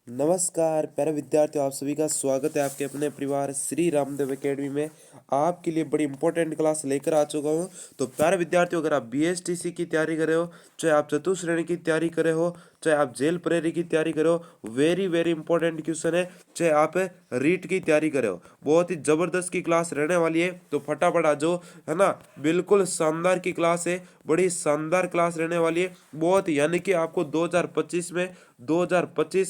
नमस्कार प्यारे विद्यार्थियों, आप सभी का स्वागत है आपके अपने परिवार श्री रामदेव एकेडमी में। आपके लिए बड़ी इंपॉर्टेंट क्लास लेकर आ चुका हूँ। तो प्यारे विद्यार्थियों, अगर आप बीएसटीसी की तैयारी कर रहे हो, चाहे आप चतुर्थ श्रेणी की तैयारी कर रहे हो, चाहे आप जेल प्रेरी की तैयारी कर रहे हो, वेरी वेरी इंपॉर्टेंट क्वेश्चन है। चाहे आप रीट की तैयारी कर रहे हो, बहुत ही जबरदस्त की क्लास रहने वाली है। तो फटाफट आ जाओ, है ना। बिल्कुल शानदार की क्लास है, बड़ी शानदार क्लास रहने वाली है बहुत, यानी कि आपको 2025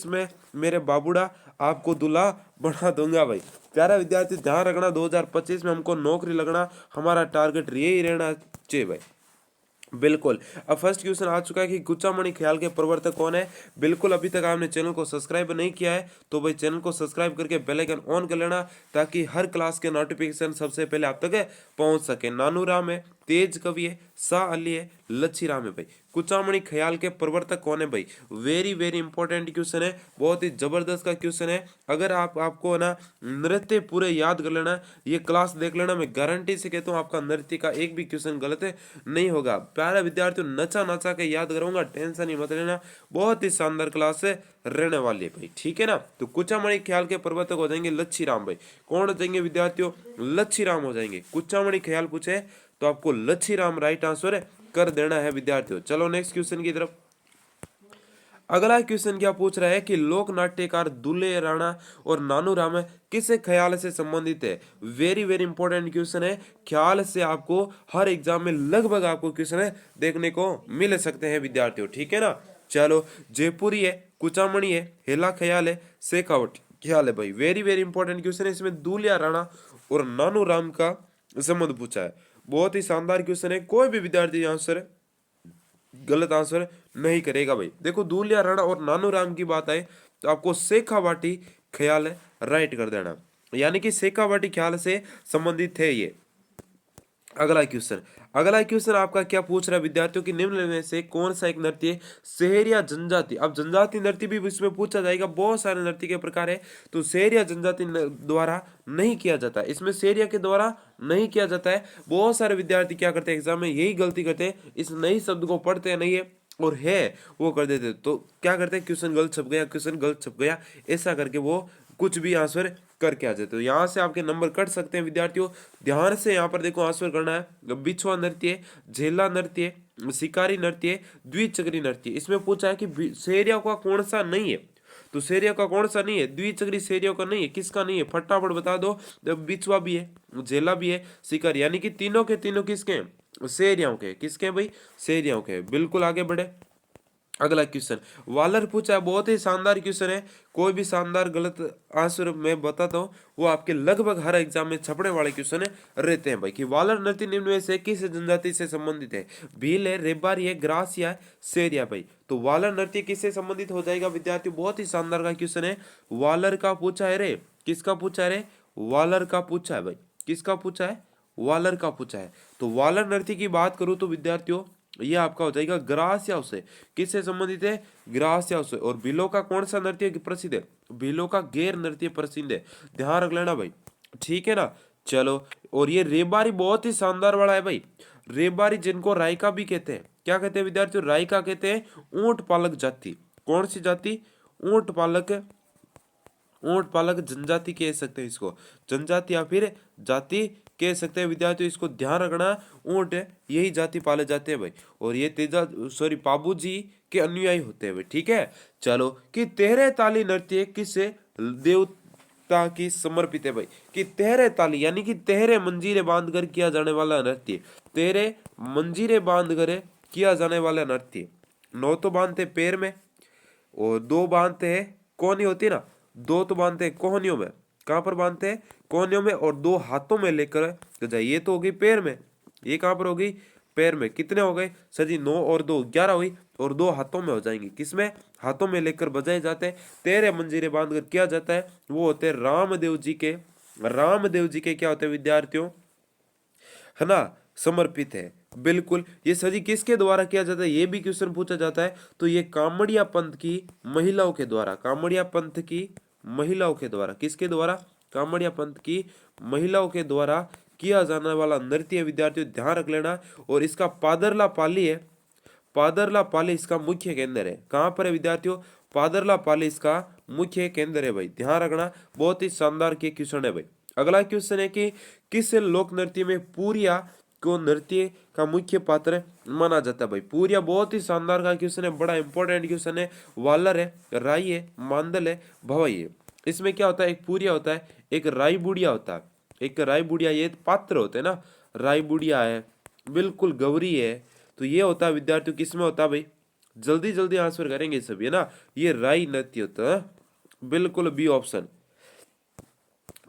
में मेरे बाबूड़ा आपको दूल्हा बना दूंगा भाई। प्यारा विद्यार्थी, ध्यान रखना 2025 में हमको नौकरी लगना, हमारा टारगेट यही रहना चाहिए भाई। बिल्कुल। अब फर्स्ट क्वेश्चन आ चुका है कि गुच्चामणि ख्याल के प्रवर्तक कौन है। बिल्कुल, अभी तक आपने चैनल को सब्सक्राइब नहीं किया है तो भाई चैनल को सब्सक्राइब करके बेल आइकन ऑन कर लेना, ताकि हर क्लास के नोटिफिकेशन सबसे पहले आप तक पहुंच सके। नानू राम है, तेज कवि है, शाह अली है, लच्छी राम है भाई। कुचामणि ख्याल के प्रवर्तक कौन है भाई। वेरी वेरी इंपॉर्टेंट क्वेश्चन है, बहुत ही जबरदस्त का क्वेश्चन है। अगर आपको ना नृत्य पूरे याद कर लेना, ये क्लास देख लेना, मैं गारंटी से कहता हूँ आपका नृत्य का एक भी क्वेश्चन गलत नहीं होगा। प्यारे विद्यार्थियों, नचा नचा के याद करूंगा, टेंशन ही मत लेना, बहुत ही शानदार क्लास है रहने वाली है भाई, ठीक है ना। तो कुचामणि ख्याल के प्रवर्तक हो जाएंगे लच्छी राम भाई। कौन हो जाएंगे विद्यार्थियों, लच्छी राम हो जाएंगे। कुचामणि ख्याल पूछे तो आपको लच्छी राम राइट आंसर कर देना है विद्यार्थियों। चलो नेक्स्ट क्वेश्चन की तरफ। अगला क्वेश्चन क्या पूछ रहा है कि लोक नाट्यकार दुल्हे राणा और नानू राम किस ख्याल से संबंधित है। वेरी वेरी इंपॉर्टेंट क्वेश्चन है। ख्याल से आपको हर एग्जाम में लगभग आपको क्वेश्चन देखने को मिल सकते हैं विद्यार्थियों, ठीक है ना। चलो, जयपुरी है, कुचामणि है, हेला ख्याल है, शेखावट ख्याल है भाई। वेरी वेरी इंपॉर्टेंट क्वेश्चन है। इसमें दूल्हा राणा और नानू राम का संबंध पूछा है। बहुत ही शानदार क्वेश्चन है, कोई भी विद्यार्थी आंसर गलत आंसर नहीं करेगा भाई। देखो, दूल्हा राणा और नानू राम की बात आए तो आपको शेखावाटी ख्याल राइट कर देना, यानी कि शेखावाटी ख्याल से संबंधित है ये। अगला क्वेश्चन आपका क्या पूछ रहा है विद्यार्थियों की, निम्न में से कौन सा एक नृत्य शहरिया जनजाति। अब जनजाति नृत्य भी इसमें पूछा जाएगा, बहुत सारे नृत्य के प्रकार है। तो शहरिया जनजाति द्वारा नहीं किया जाता, इसमें शहरिया के द्वारा नहीं किया जाता है। बहुत सारे विद्यार्थी क्या करते हैं एग्जाम में, यही गलती करते हैं, इस नई शब्द को पढ़ते नहीं है और है वो कर देते, तो क्या करते हैं, क्वेश्चन गलत छप गया, क्वेश्चन गलत छप गया, ऐसा करके वो कुछ भी आंसर करके आ जाते हो। यहाँ से आपके नंबर कट सकते हैं विद्यार्थियों। ध्यान से यहाँ पर देखो आंसर करना है। बिछुआ नृत्य, झेला नृत्य, शिकारी नृत्य, द्विचक्री नृत्य। इसमें पूछा है कि शेरिया का कौन सा नहीं है, तो शेरिया का कौन सा नहीं है, द्विचक्री शेरिया का नहीं है, किसका नहीं है, फटाफट बता दो। बिछुआ भी है, झेला भी है, शिकारी, यानी कि तीनों के तीनों किसके हैं, शेरियाओं के। किसके भाई, शेरियाओं के। बिल्कुल आगे बढ़े। अगला क्वेश्चन वालर पूछा है, बहुत ही शानदार क्वेश्चन है। कोई भी शानदार गलत आंसर मैं बताता हूँ, वो आपके लगभग हर एग्जाम में छपने वाले क्वेश्चन रहते हैं भाई। कि वालर नृत्य निम्न में से किस जनजाति से संबंधित है। भील है, रेबारी है, ग्रासिया है, शेरिया भाई। तो वालर नृत्य किससे संबंधित हो जाएगा विद्यार्थी, बहुत ही शानदार का क्वेश्चन है। वालर का पूछा है रे, किसका पूछा है रे, वालर का पूछा है भाई। किसका पूछा है, वालर का पूछा है। तो वालर नृत्य की बात करूं तो विद्यार्थियों ये आपका हो जाएगा ग्रासिया से। किससे संबंधित है, ग्रासिया से। और बिलो का कौन सा नृत्य प्रसिद्ध है, बिलो का गैर नृत्य प्रसिद्ध है, ध्यान रख लेना भाई, ठीक है ना। चलो, और ये रेबारी बहुत ही शानदार वाला है भाई। रेबारी जिनको रायका भी कहते हैं, क्या कहते हैं विद्यार्थियों, रायका कहते हैं ऊंट पालक जाति। कौन सी जाति, ऊंट पालक, ऊंट पालक जनजाति कह सकते हैं इसको, जनजाति या फिर जाति कह सकते हैं विद्यार्थियों। इसको ध्यान रखना, ऊंट यही जाति पाले जाते हैं भाई। और ये पाबू जी के अनुयायी होते हैं भाई, ठीक है। चलो, कि तेहरे ताली नृत्य किस देवता की समर्पित है भाई। कि तेहरे ताली यानी कि तेहरे मंजीरे बांध कर किया जाने वाला नृत्य, तेहरे मंजीरे बांध कर किया जाने वाला नृत्य। 9 तो बांधते पैर में और 2 बांधते हैं कोहनी होती ना, 2 तो बांधते हैं कोहनियों में। कहाँ पर बांधते हैं, कोहनियों में, और 2 हाथों में लेकर जाइए। ये तो हो गई पैर में, ये कहाँ पर हो गई, पैर में। कितने हो गए सर जी, 9 और 2 11 हुई, और 2 हाथों में हो जाएंगे। किसमें, हाथों में लेकर बजाए जाते हैं। तेरे मंजीरे बांध कर किया जाता है, वो होते हैं रामदेव जी के। रामदेव जी के क्या होते हैं विद्यार्थियों, है ना, समर्पित है। बिल्कुल, ये सजी किसके द्वारा किया जाता है, ये भी क्वेश्चन पूछा जाता है। तो ये कामड़िया पंथ की महिलाओं के द्वारा, कामड़िया पंथ की महिलाओं के द्वारा, किसके द्वारा, कामड़िया पंथ की महिलाओं के द्वारा किया जाने वाला नृत्य विद्यार्थियों, ध्यान रख लेना। और इसका पादरला पाली है, पादरला पाली इसका मुख्य केंद्र है। कहां पर है विद्यार्थियों, पादरला पाली इसका मुख्य केंद्र है भाई, ध्यान रखना, बहुत ही शानदार के क्वेश्चन है भाई। अगला क्वेश्चन है कि किस लोक नृत्य में पूरिया को नृत्य का मुख्य पात्र माना जाता है भाई। पूरिया बहुत ही शानदार का क्वेश्चन है, बड़ा इंपॉर्टेंट क्वेश्चन है। वालर है, राई है, मांदल है, भवई है। इसमें क्या होता है, एक पूरिया होता है, एक राई बुढ़िया होता है। एक राई बुढ़िया ये पात्र होते हैं ना, राई बुढ़िया है, बिल्कुल गौरी है। तो ये होता है विद्यार्थियों, किसमें होता है भाई, जल्दी जल्दी आंसर करेंगे सभी है ना, ये राई नृत्य होता है, बिल्कुल बी ऑप्शन।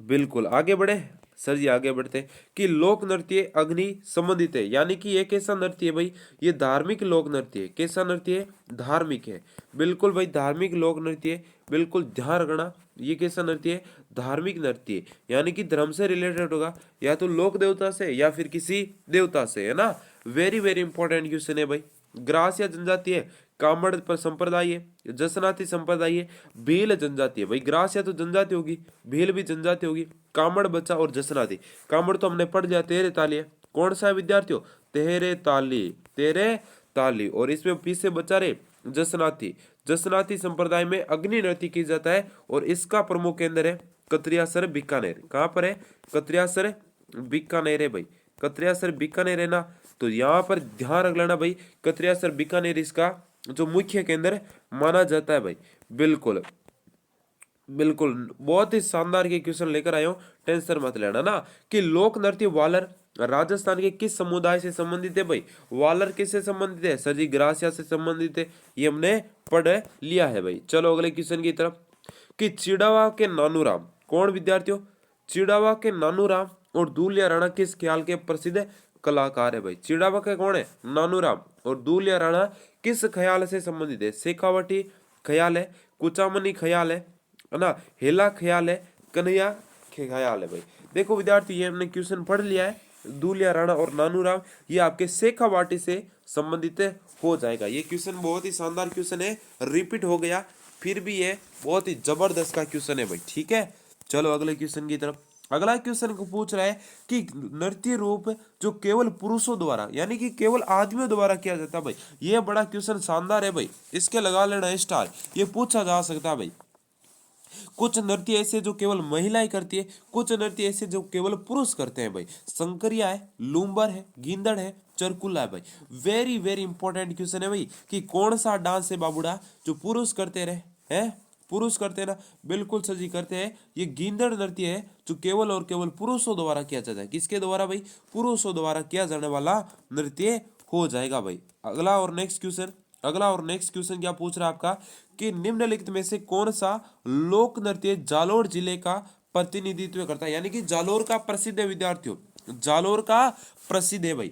बिल्कुल आगे बढ़े सर जी, आगे बढ़ते कि लोक नृत्य अग्नि संबंधित है, यानी कि ये कैसा नृत्य है भाई, ये धार्मिक लोक नृत्य है। कैसा नृत्य है, धार्मिक है, बिल्कुल भाई धार्मिक लोक नृत्य है, बिल्कुल ध्यान रखना। ये कैसा नृत्य है, धार्मिक नृत्य है, यानी कि धर्म से रिलेटेड होगा, या तो लोक देवता से या फिर किसी देवता से, है ना। वेरी वेरी इंपॉर्टेंट क्वेश्चन है भाई। ग्रास या जनजाति है, कामड़ पर संप्रदाय है, जसनाती संप्रदाय है, भील जनजाति है भाई। ग्रास या तो जनजाति होगी, भील भी जनजाति होगी, कामड़ बच्चा और जसनाती। कामड़ तो हमने पढ़ लिया, तेरे ताली है, कौन सा है विद्यार्थियों, तेरे ताली, तेरे ताली। और इसमें पीछे बचा रे जसनाती। जसनाती संप्रदाय में अग्नि नृत्य की जाता है और इसका प्रमुख केंद्र है कतरियासर बीकानेर। कहाँ पर है, कतरियासर बीकानेर है भाई, कतरियासर बीकानेर है ना। तो यहाँ पर ध्यान रख लेना भाई, कतरियासर बीकानेर इसका जो मुख्य केंद्र माना जाता है भाई। बिल्कुल बिल्कुल बहुत ही शानदार के क्वेश्चन लेकर आया हूँ, टेंशन मत लेना ना। कि लोक नृत्य वालर राजस्थान के किस समुदाय से संबंधित है भाई। वालर किससे संबंधित है सर जी, ग्रासिया से संबंधित है, ये हमने पढ़ लिया है भाई। चलो अगले क्वेश्चन की तरफ। कि चिड़ावा के नानूराम कौन विद्यार्थियों, चिड़ावा के नानूराम और दूलिया राणा किस ख्याल के प्रसिद्ध कलाकार है भाई। चिड़ावा के कौन है, नानूराम, और दूलिया राणा किस ख्याल से संबंधित है। शेखावटी ख्याल है, कुचामनी ख्याल है ना, हेला ख्याल है, कन्हैया ख्याल है भाई। देखो विद्यार्थी ये हमने क्वेश्चन पढ़ लिया है, दूलिया राणा और नानूराम ये आपके शेखावाटी से संबंधित हो जाएगा। ये क्वेश्चन बहुत ही शानदार क्वेश्चन है, रिपीट हो गया फिर भी ये बहुत ही जबरदस्त का क्वेश्चन है भाई, ठीक है। चलो अगले क्वेश्चन की तरफ। अगला क्वेश्चन को पूछ रहा है कि नृत्य रूप जो केवल पुरुषों द्वारा यानी कि केवल आदमियों द्वारा किया जाता है भाई। ये बड़ा क्वेश्चन शानदार है भाई, इसके लगा लेना स्टार, ये पूछा जा सकता है भाई। कुछ नृत्य ऐसे जो केवल महिलाएं करती है, कुछ नृत्य ऐसे जो केवल पुरुष करते हैं भाई। संकरिया है, लूम्बर है, गिंदड़ है, चरकुल्ला है भाई। वेरी वेरी इंपॉर्टेंट क्वेश्चन है भाई कि कौन सा डांस है बाबूड़ा जो पुरुष करते रहे हैं, पुरुष करते हैं ना, बिल्कुल सर जी करते हैं। ये गिंदड़ नृत्य है जो केवल और केवल पुरुषों द्वारा किया जाता है। किसके द्वारा भाई, पुरुषों द्वारा किया जाने वाला नृत्य हो जाएगा भाई। अगला और नेक्स्ट क्वेश्चन क्या पूछ रहा है आपका कि निम्नलिखित में से कौन सा लोक नृत्य जालोर जिले का प्रतिनिधित्व करता है, यानी कि जालोर का प्रसिद्ध है विद्यार्थियों, जालोर का प्रसिद्ध है भाई।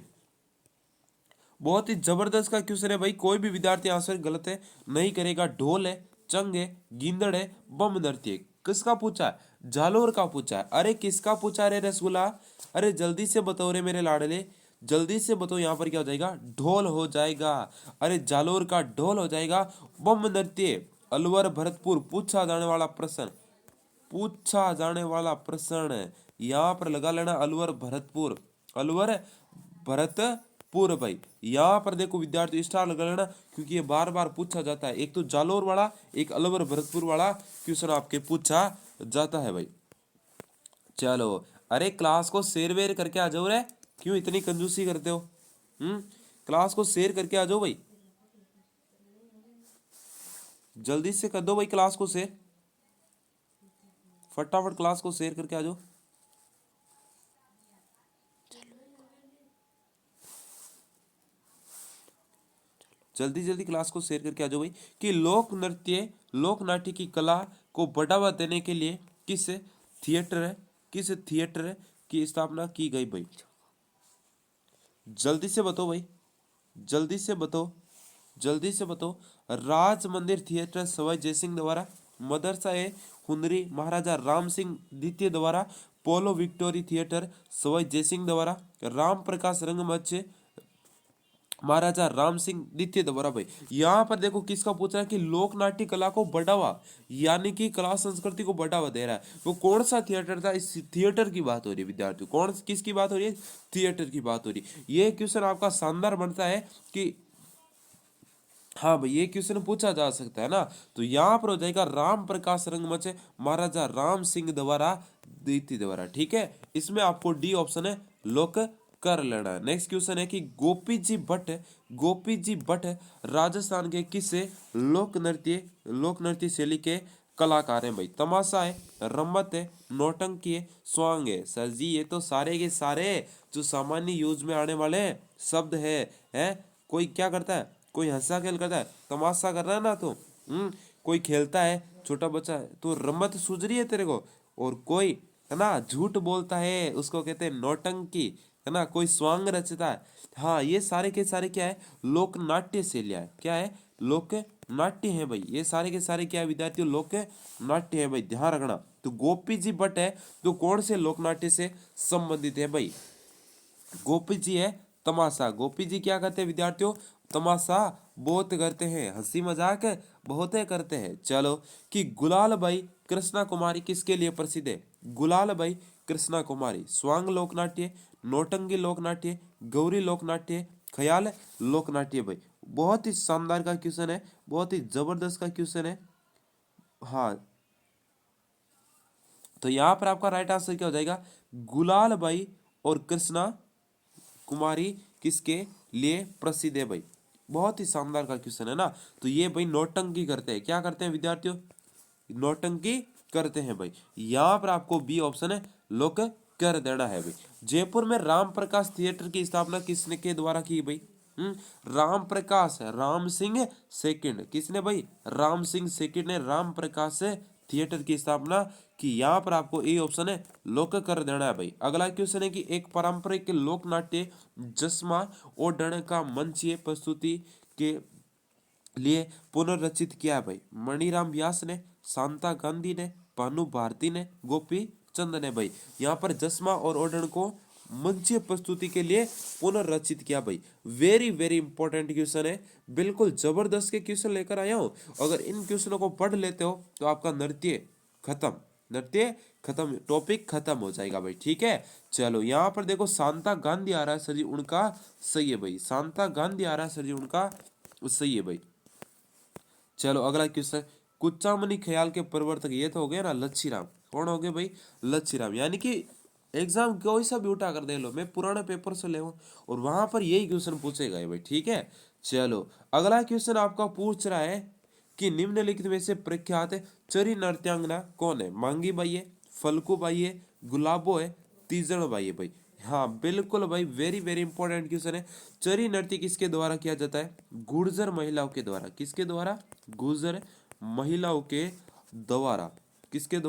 बहुत ही जबरदस्त का क्वेश्चन है भाई, कोई भी विद्यार्थी आंसर गलत है नहीं करेगा। ढोल है, चंग है, गिंदड़ है, बम नृत्य है। किसका पूछा है, जालोर का पूछा है। अरे किसका पूछा रे रसगुल्ला, अरे जल्दी से बताओ रे मेरे लाडले, जल्दी से बताओ। यहाँ पर क्या हो जाएगा, ढोल हो जाएगा। अरे जालोर का ढोल हो जाएगा। बम नृत्य अलवर भरतपुर, पूछा जाने वाला प्रश्न, पूछा जाने वाला प्रश्न यहाँ पर लगा लेना, अलवर भरतपुर, अलवर भरतपुर भाई। यहाँ पर देखो विद्यार्थी स्टार लगा लेना क्योंकि ये बार बार पूछा जाता है। एक तो जालोर वाला, एक अलवर भरतपुर वाला क्वेश्चन आपके पूछा जाता है भाई। चलो अरे क्लास को शेयर वेयर करके आ जाओ रे, क्यों इतनी कंजूसी करते हो। क्लास को शेयर करके आ जाओ भाई, जल्दी से कर दो भाई क्लास को शेयर, फटाफट क्लास को शेयर करके आ जाओ। जल्दी जल्दी क्लास को शेयर करके आ जाओ भाई। कि लोक नृत्य लोक नाट्य की कला को बढ़ावा देने के लिए किस थिएटर की स्थापना की गई भाई। जल्दी से बताओ भाई, जल्दी से बताओ, जल्दी से बताओ। राज मंदिर थिएटर सवाई जयसिंह द्वारा, मदरसा ए हुनरी महाराजा राम सिंह द्वितीय द्वारा, पोलो विक्टोरी थिएटर सवाई जयसिंह द्वारा, राम प्रकाश रंगमंच महाराजा राम सिंह द्वितीय द्वारा भाई। यहाँ पर देखो किसका पूछ रहा है कि लोक नाट्य कला को बढ़ावा यानी कि कला संस्कृति को बढ़ावा दे रहा है, वो कौन सा थिएटर था। इस थिएटर की बात हो रही है विद्यार्थियों, कौन किसकी बात हो रही है, थिएटर की बात हो रही है। ये क्वेश्चन आपका शानदार बनता है कि हाँ भाई, ये क्वेश्चन पूछा जा सकता है ना। तो यहाँ पर हो जाएगा राम प्रकाश रंगमंच महाराजा राम सिंह द्वारा द्वितीय द्वारा। ठीक है, इसमें आपको डी ऑप्शन है लोक कर लेना है। नेक्स्ट क्वेश्चन है कि गोपी जी भट्ट राजस्थान के किस लोक नृत्य शैली के कलाकार हैं भाई? तमाशा है, रम्मत है, नौटंकी है, स्वांग है। सर जी ये तो सारे के सारे जो सामान्य यूज में आने वाले शब्द है। कोई क्या करता है, कोई हंसा खेल करता है, तमाशा कर रहा है ना तो कोई खेलता है छोटा बच्चा है तो रम्मत सूझ रही है तेरे को, और कोई है ना झूठ बोलता है उसको कहते हैं नौटंकी, है ना, कोई स्वांग रचता है। हाँ, ये सारे के सारे क्या है, लोक नाट्य शैलियाँ है। क्या है, लोक नाट्य है भाई। ये सारे के सारे क्या है विद्यार्थियों, लोक नाट्य है भाई, ध्यान रखना। तो गोपी जी भट्ट है तो कौन से लोक नाट्य से संबंधित है भाई? गोपी जी है तमाशा। गोपी जी क्या करते हैं विद्यार्थियों, तमाशा बहुत करते हैं, हंसी मजाक बहुत करते हैं। चलो कि गुलाल भाई कृष्णा कुमारी किसके लिए प्रसिद्ध है? गुलाल भाई कृष्णा कुमारी स्वांग लोकनाट्य, नौटंकी लोकनाट्य, गौरी लोकनाट्य, ख्याल लोकनाट्य भाई। बहुत ही शानदार का क्वेश्चन है, बहुत ही जबरदस्त का क्वेश्चन है। हाँ, तो यहाँ पर आपका राइट आंसर क्या हो जाएगा, गुलाल भाई और कृष्णा कुमारी किसके लिए प्रसिद्ध है भाई? बहुत ही शानदार का क्वेश्चन है ना। तो ये भाई नौटंकी करते हैं, क्या करते हैं विद्यार्थियों, नौटंकी करते हैं भाई। यहाँ पर आपको बी ऑप्शन है लोक कर देना है भाई। जयपुर में राम प्रकाश थिएटर की स्थापना किसने के द्वारा की भाई? राम प्रकाश राम सिंह सेकंड, किसने भाई? राम सिंह सेकंड ने राम प्रकाश थिएटर की स्थापना की। यहाँ पर आपको ए ऑप्शन है लोक कर देना है भाई। अगला क्वेश्चन है कि एक पारंपरिक लोक नाट्य जसमा ओडण का मंचीय प्रस्तुति के लिए पुनर्रचित किया है भाई? मणिराम व्यास ने, शांता गांधी ने, भानु भारती ने, गोपी चंद ने भाई। यहाँ पर जसमा और ओडण को मंचीय प्रस्तुति के लिए पुनर्रचित किया भाई। वेरी वेरी इंपॉर्टेंट क्वेश्चन है, बिल्कुल जबरदस्त के क्वेश्चन लेकर आया हूँ। अगर इन क्वेश्चनों को पढ़ लेते हो तो आपका नृत्य खत्म, टॉपिक खत्म हो जाएगा भाई। ठीक है, चलो यहाँ पर देखो शांता गांधी आ रहा है सर जी, उनका सही है भाई। शांता गांधी आ रहा है सर जी, उनका सही है भाई। चलो अगला क्वेश्चन, कुचामनी ख्याल के प्रवर्तक ये तो हो गए ना लच्छीराम। कौन हो गए भाई? लच्छीराम। यानी कि एग्जाम कोई सा भी उठा कर दे लो, मैं पुराने पेपर से ले और वहां पर यही क्वेश्चन पूछेगा भाई। ठीक है, चलो अगला क्वेश्चन आपका पूछ रहा है कि निम्नलिखित में से प्रख्यात चरी नृत्यांगना कौन है? मांगी बाई है, फल्कू बाई है, गुलाबो है, तीजन बाई है भाई। हाँ बिल्कुल भाई, वेरी वेरी इंपॉर्टेंट क्वेश्चन है। चरी नृत्य किसके द्वारा किया जाता है? गुर्जर महिलाओं के द्वारा। किसके द्वारा? गुर्जर महिलाओं के द्वारा। किसके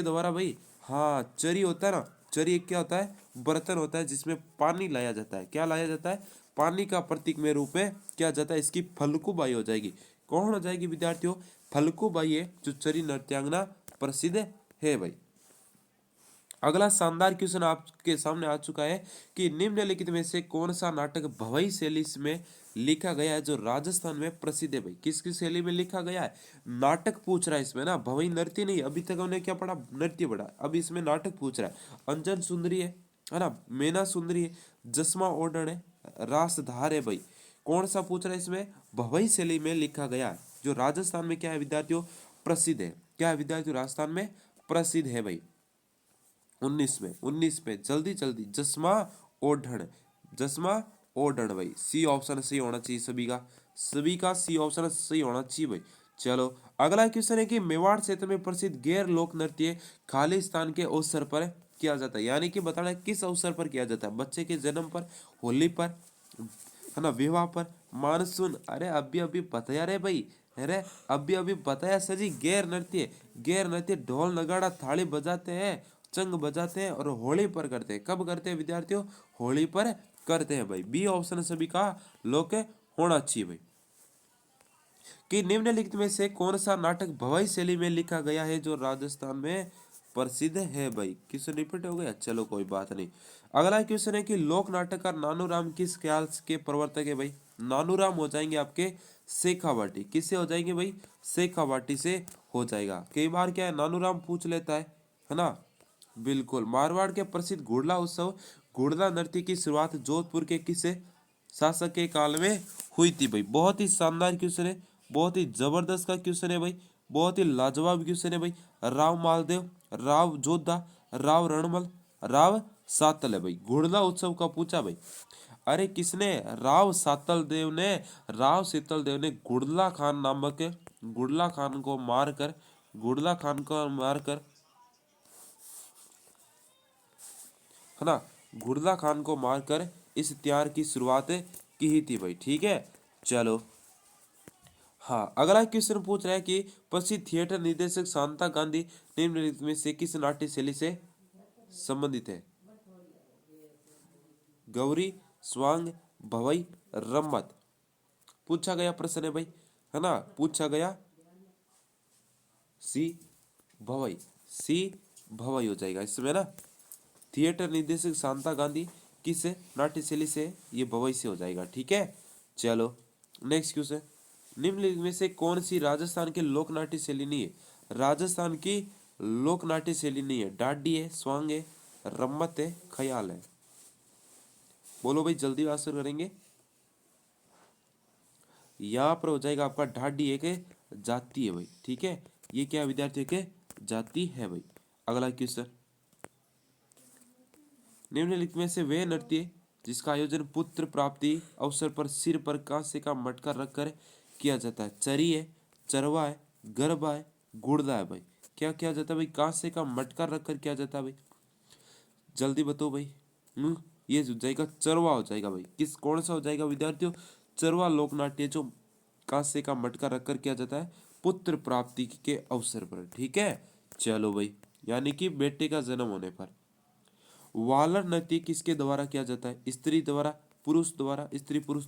द्वारा भाई? हाँ, चरी होता है ना, चरी एक क्या होता है, बर्तन होता है जिसमें पानी लाया जाता है। क्या लाया जाता है? पानी का प्रतीक में रूप में क्या जाता है, इसकी फल्गुबाई हो जाएगी। कौन हो जाएगी विद्यार्थियों? फल्गुबाई है जो चरी नृत्यांगना प्रसिद्ध है भाई। अगला शानदार क्वेश्चन आपके सामने आ चुका है कि निम्नलिखित में से कौन सा नाटक भवई शैली में लिखा गया है जो राजस्थान में प्रसिद्ध है भाई? किसकी शैली में लिखा गया है? नाटक पूछ रहा है इसमें ना, भवई नृत्य नहीं। अभी तक हमने क्या पढ़ा, नृत्य पढ़ा, अभी इसमें नाटक पूछ रहा है। अंजन सुंदरी है ना, मैना सुंदरी है, जसमा ओडण है, रासधार है भाई। कौन सा पूछ रहा है इसमें? भवई शैली में लिखा गया है जो राजस्थान में क्या है विद्यार्थियों, प्रसिद्ध है। क्या है विद्यार्थियों, राजस्थान में प्रसिद्ध है भाई। 19 में जल्दी जल्दी, जसमा ओढ़ण भाई। सी ऑप्शन सही होना चाहिए सभी का सी ऑप्शन सही होना चाहिए भाई। चलो अगला क्वेश्चन है कि मेवाड़ क्षेत्र में प्रसिद्ध गैर लोक नृत्य खालिस्तान के अवसर पर किया जाता है। यानी कि बताना है किस अवसर पर किया जाता है? बच्चे के जन्म पर, होली पर, है ना, विवाह पर, मानसून। अरे अभी अभी बताया रे भाई, अरे अभी अभी बताया सर जी। गैर नृत्य ढोल नगाड़ा थाली बजाते हैं, चंग बजाते हैं और होली पर करते हैं। कब करते हैं विद्यार्थियों? होली पर करते हैं भाई। बी ऑप्शन सभी का लोक होना चाहिए भाई। कि निम्नलिखित में से कौन सा नाटक भवाई शैली में लिखा गया है जो राजस्थान में प्रसिद्ध है भाई? क्वेश्चन रिपीट हो गया, चलो कोई बात नहीं। अगला क्वेश्चन है कि लोक नाटककार नानूराम किस ख्याल के प्रवर्तक है भाई? नानूराम हो जाएंगे आपके शेखावाटी। किससे हो जाएंगे भाई? शेखावाटी से हो जाएगा। कई बार क्या है, नानूराम पूछ लेता है ना। बिल्कुल, मारवाड़ के प्रसिद्ध घुड़ला उत्सव घुड़ला नृत्य की शुरुआत जोधपुर के किस शासक के काल में हुई थी भाई। बहुत ही शानदार क्वेश्चन है, बहुत ही जबरदस्त का क्वेश्चन है भाई, बहुत ही लाजवाब क्वेश्चन है भाई। राव मालदेव, राव जोधा, राव रणमल, राव सातल है भाई। घोड़ला उत्सव का पूछा भाई। अरे किसने? राव सातल देव ने, राव शीतल देव ने गुड़ला खान को मारकर है ना, घुड़ला खान को मारकर इस त्यार की शुरुआत की ही थी भाई। ठीक है, चलो। हाँ, अगला क्वेश्चन पूछ रहा है कि प्रसिद्ध थिएटर निर्देशक शांता गांधी निम्नलिखित में से किस नाट्य शैली से संबंधित है? गौरी, स्वांग, भवई, रम्मत। पूछा गया प्रश्न है भाई, है ना, पूछा गया सी भवई, सी भवई हो जाएगा इसमें ना। थिएटर निर्देशक शांता गांधी किस नाट्य शैली से? ये भवई से हो जाएगा। ठीक है, चलो नेक्स्ट क्वेश्चन। निम्नलिखित में से कौन सी राजस्थान के लोक नाट्य शैली नहीं है? राजस्थान की लोक नाट्य शैली नहीं है। डाडी है, स्वांग है, रम्मत है, ख्याल है। बोलो भाई, जल्दी आंसर करेंगे। यहाँ पर हो जाएगा आपका ढाडी एक जाति है भाई। ठीक है, ये क्या विद्यार्थियों के जाति है भाई। अगला क्वेश्चन। निम्नलिखित में से वे नृत्य जिसका आयोजन पुत्र प्राप्ति अवसर पर सिर पर कांसे का मटका रखकर किया जाता है? चरी है, चरवा है, गरबा है, गुड़दा है भाई। क्या किया जाता है भाई? कांसे का मटका रखकर किया जाता है भाई। जल्दी बताओ भाई। ये हो जाएगा चरवा हो जाएगा भाई। किस कौन सा हो जाएगा विद्यार्थियों? चरवा लोक नाट्य जो कांसे का मटका रखकर किया जाता है पुत्र प्राप्ति के अवसर पर। ठीक है, चलो भाई, यानी कि बेटे का जन्म होने पर। वालर नृत्य किसके द्वारा किया जाता है? स्त्री द्वारा, पुरुष द्वारा, स्त्री पुरुष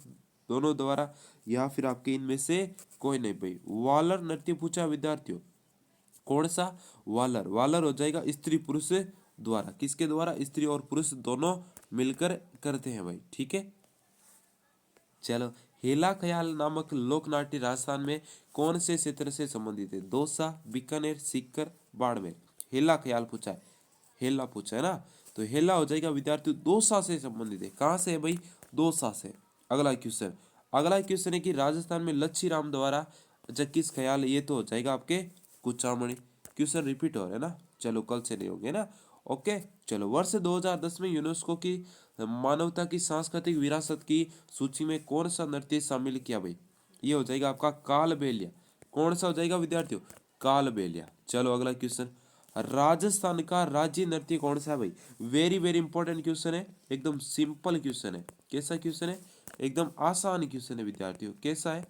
दोनों द्वारा, या फिर आपके इनमें से कोई नहीं भाई। वालर नृत्य पूछा विद्यार्थियों, कौन सा? वालर। वालर हो जाएगा स्त्री पुरुष द्वारा। किसके द्वारा? स्त्री और पुरुष दोनों मिलकर करते हैं भाई। ठीक है, चलो। हेला ख्याल नामक लोक नाट्य राजस्थान में कौन से क्षेत्र से संबंधित है? दौसा, बीकानेर, सीकर, बाड़मेर। हेला ख्याल पूछा है, हेला पूछा है ना, तो हेला हो जाएगा विद्यार्थी दौसा से संबंधित है। कहाँ से है भाई? दौसा से। अगला क्वेश्चन है कि राजस्थान में लच्छी राम द्वारा किस ख्याल, ये तो हो जाएगा आपके कुचामणी। क्वेश्चन रिपीट हो रहे हैं ना, चलो कल से नहीं होंगे ना। ओके, चलो। वर्ष 2010 में यूनेस्को की मानवता की सांस्कृतिक विरासत की सूची में कौन सा नृत्य शामिल किया भाई? ये हो जाएगा आपका कालबेलिया। कौन सा हो जाएगा विद्यार्थियों? कालबेलिया। चलो अगला क्वेश्चन। राजस्थान का राज्य नृत्य कौन सा है भाई? वेरी वेरी इंपॉर्टेंट क्वेश्चन है, एकदम सिंपल क्वेश्चन है। कैसा क्वेश्चन है? एकदम आसान क्वेश्चन है विद्यार्थियों। कैसा है?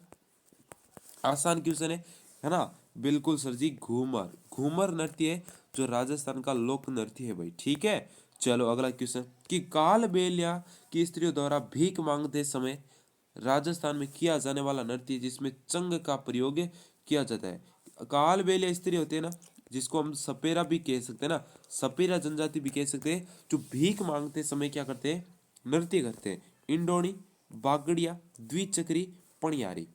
आसान क्वेश्चन है ना, बिल्कुल सर जी। घूमर, घूमर नृत्य है जो राजस्थान का लोक नृत्य है भाई। ठीक है, चलो अगला क्वेश्चन कि कालबेलिया की स्त्रियों द्वारा भीख मांगते समय राजस्थान में किया जाने वाला नृत्य जिसमें चंग का प्रयोग किया जाता है। कालबेलिया स्त्री होते हैं ना, जिसको हम सपेरा भी कह सकते हैं ना, सपेरा जनजाति भी कह सकते हैं, जो भीख मांगते समय क्या करते हैं? नृत्य करते हैं। Indoni, Bagadiya, Dwichakri, Paniyari.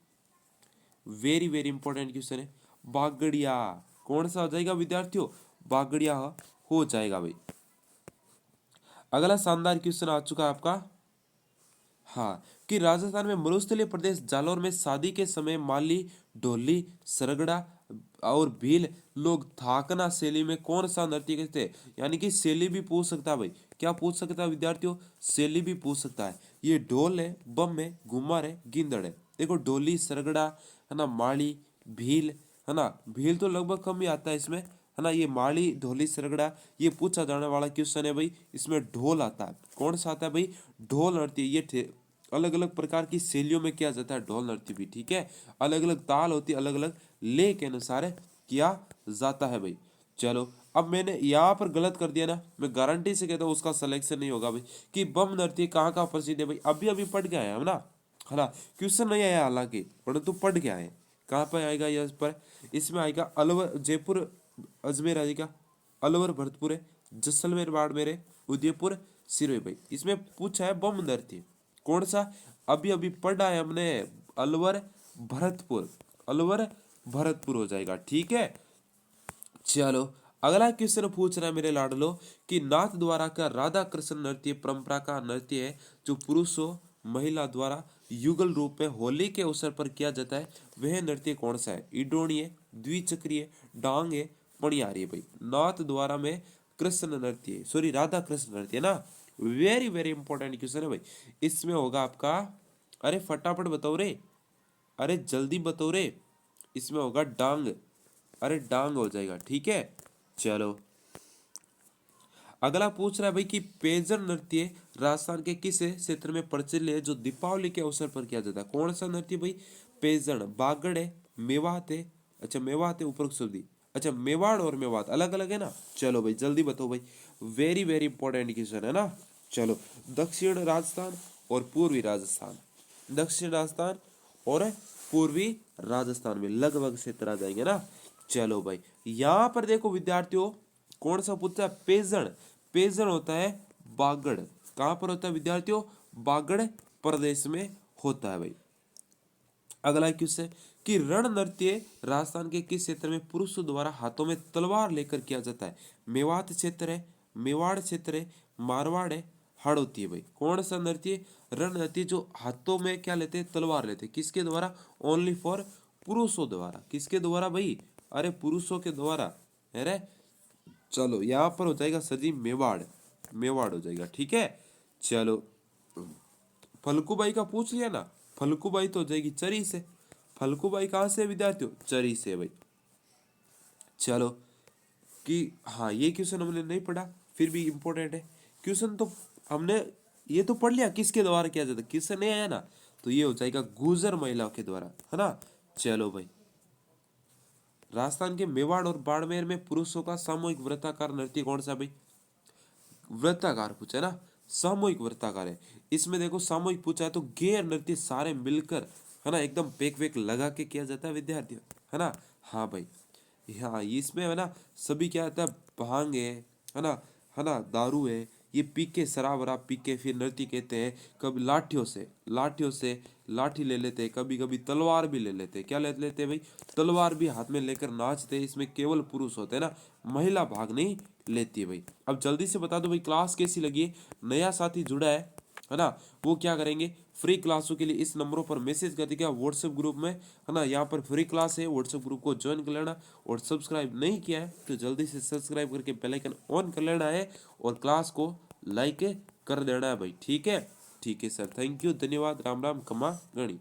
Very very important question है। बागड़िया कौन सा हो जाएगा विद्यार्थियों? बागड़िया हो जाएगा भाई। अगला शानदार क्वेश्चन आ चुका है आपका। हाँ, कि राजस्थान में मरुस्थलीय प्रदेश जालौर में शादी के समय माली, ढोली, सरगड़ा और भील लोग थाकना शैली में कौन सा नृत्य करते हैं? यानी कि शैली भी पूछ सकता है भाई। क्या पूछ सकता है विद्यार्थियों? शैली भी पूछ सकता है। ये ढोल है, बम है, घुमर है, गिंदड़ है। देखो, ढोली, सरगड़ा है ना, माली, भील है ना। भील तो लगभग कम ही आता है इसमें, है ना। ये माली, ढोली, सरगड़ा ये पूछा जाने वाला क्वेश्चन है भाई। इसमें ढोल आता है। कौन सा आता है भाई? ढोल नृत्य। ये अलग अलग प्रकार की शैलियों में किया जाता है ढोल नृत्य भी। ठीक है, अलग अलग ताल होती है, अलग अलग ले के अनुसार किया जाता है भाई। चलो, अब मैंने यहाँ पर गलत कर दिया ना, मैं गारंटी से कहता हूँ उसका सिलेक्शन नहीं होगा भाई। कि बम नृत्य कहाँ कहाँ प्रसिद्ध है भाई? अभी अभी पढ़ के आए हम ना, है ना। क्वेश्चन नहीं आया हालांकि, परंतु पढ़ के आए। कहाँ पर आएगा ये पर? इसमें आएगा अलवर, जयपुर, अजमेर आएगा, अलवर भरतपुर है, जैसलमेर बाड़मेर है, उदयपुर सिरोही भाई। इसमें पूछा है बम नृत्य कौन सा? अभी अभी पढ़ा है हमने, अलवर भरतपुर। अलवर भरतपुर हो जाएगा। ठीक है, चलो अगला क्वेश्चन पूछ रहा है मेरे लाडलो कि नाथ द्वारा का राधा कृष्ण नृत्य परंपरा का नृत्य है जो पुरुषों महिला द्वारा युगल रूप में होली के अवसर पर किया जाता है वह नृत्य कौन सा है? इडोणीय, द्विचक्रीय, डांग है, पणियारी है भाई। नाथ द्वारा में कृष्ण नृत्य, सॉरी राधा कृष्ण नृत्य ना, वेरी वेरी इंपॉर्टेंट क्वेश्चन है भाई। इसमें होगा आपका, अरे फटाफट बताओ रे, अरे जल्दी बताओ रे, इसमें होगा डांग, अरे डांग हो जाएगा, ठीक है। चलो अगला पूछ रहा है भाई कि पेजर नृत्य राजस्थान के किस क्षेत्र में प्रचलित है जो दीपावली के अवसर पर किया जाता है? कौन सा नृत्य भाई? पेजर, बागड़ है, मेवात है, अच्छा मेवात है उपरोक्त शब्दी, अच्छा मेवाड़ और मेवात अलग अलग है ना। चलो भाई जल्दी बताओ भाई, वेरी वेरी इंपॉर्टेंट क्वेश्चन है ना। चलो दक्षिण राजस्थान और पूर्वी राजस्थान, दक्षिण राजस्थान और पूर्वी राजस्थान में लगभग क्षेत्र आ जाएंगे ना। चलो भाई यहाँ पर देखो विद्यार्थियों, कौन सा पूछता है? पेजन, पेजन होता है बागड़, कहां पर होता है विद्यार्थियों? बागड़ प्रदेश में होता है भाई। अगला क्वेश्चन कि रण नृत्य राजस्थान के किस क्षेत्र में पुरुषों द्वारा हाथों में तलवार लेकर किया जाता है? मेवात क्षेत्र है, मेवाड़ क्षेत्र है, मारवाड़ है, हाड़ौती है भाई। कौन सा नृत्य? रण नृत्य जो हाथों में क्या लेते हैं? तलवार लेते हैं। किसके द्वारा? ओनली फॉर पुरुषों द्वारा। किसके द्वारा भाई? अरे पुरुषों के द्वारा, अरे चलो यहाँ पर हो जाएगा सर जी मेवाड़, मेवाड़ हो जाएगा, ठीक है। चलो फल्गुबाई का पूछ लिया ना, फल्गुबाई तो हो जाएगी चरी से। फल्गुबाई कहाँ से है विद्यार्थियों? चरी से भाई। चलो कि हाँ ये क्वेश्चन हमने नहीं पढ़ा, फिर भी इंपॉर्टेंट है क्वेश्चन। तो हमने ये तो पढ़ लिया किसके द्वारा किया जाता है, किससे नहीं आया ना, तो ये हो जाएगा गुर्जर महिलाओं के द्वारा, है ना। चलो भाई राजस्थान के मेवाड़ और बाड़मेर में पुरुषों का सामूहिक वृत्ताकार नृत्य कौन सा भाई? वृत्ताकार पूछा है ना, सामूहिक वृत्ताकार है। इसमें देखो सामूहिक पूछा है तो गैर नृत्य सारे मिलकर, है ना, एकदम पेक वेक लगा के किया जाता है विद्यार्थियों, है ना। हाँ भाई हाँ इसमें है ना सभी क्या होता है, भांग है ना दारू है, ये पी के शराब वराब पी के फिर नृत्य कहते हैं। कभी लाठियों से लाठी ले लेते हैं, कभी कभी तलवार भी ले लेते हैं। क्या ले लेते हैं भाई? तलवार भी हाथ में लेकर नाचते हैं। इसमें केवल पुरुष होते हैं ना, महिला भाग नहीं लेती है भाई। अब जल्दी से बता दो भाई क्लास कैसी लगी है। नया साथी जुड़ा है ना, वो क्या करेंगे, फ्री क्लासों के लिए इस नंबरों पर मैसेज कर देगा व्हाट्सएप ग्रुप में, है ना। यहाँ पर फ्री क्लास है, व्हाट्सएप ग्रुप को ज्वाइन कर लेना। और सब्सक्राइब नहीं किया है तो जल्दी से सब्सक्राइब करके बेल आइकन ऑन कर लेना है और क्लास को लाइक कर देना है भाई, ठीक है। ठीक है सर, थैंक यू, धन्यवाद, राम राम, खमा गणी।